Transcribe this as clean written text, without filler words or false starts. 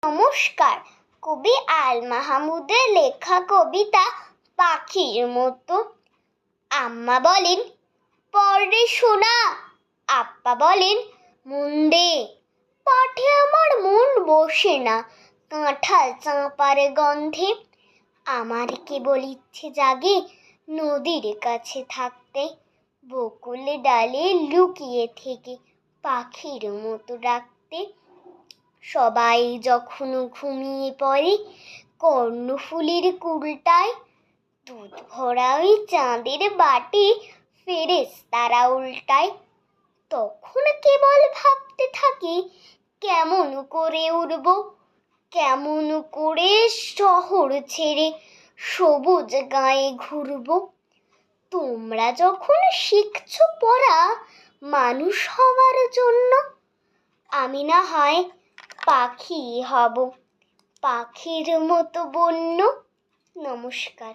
নমস্কার। কবি আল মাহমুদের লেখা কবিতা পাখির মতো। আম্মা বলেন পড়ে শোনা, আপ্পা বলেন মন দে। পাঠে আমার মন বসে না, কাঁঠাল চাঁপার গন্ধে। আমার কেবল ইচ্ছে জাগে নদীর কাছে থাকতে, বকুল ডালে লুকিয়ে থেকে পাখির মতো ডাকতে। সবাই যখন ঘুমিয়ে পড়ে কর্ণফুলীর কুলটায়, দুধ ভরা ওই চাঁদের বাটি ফেরেশতারা উল্টায়। তখন কেবল ভাবতে থাকি কেমন করে উড়ব, কেমন করে শহর ছেড়ে সবুজ গায়ে ঘুরব। তোমরা যখন শিখছো পড়া মানুষ হওয়ার জন্য, আমি না হয় পাখি হব, পাখির মতো বন্য। নমস্কার।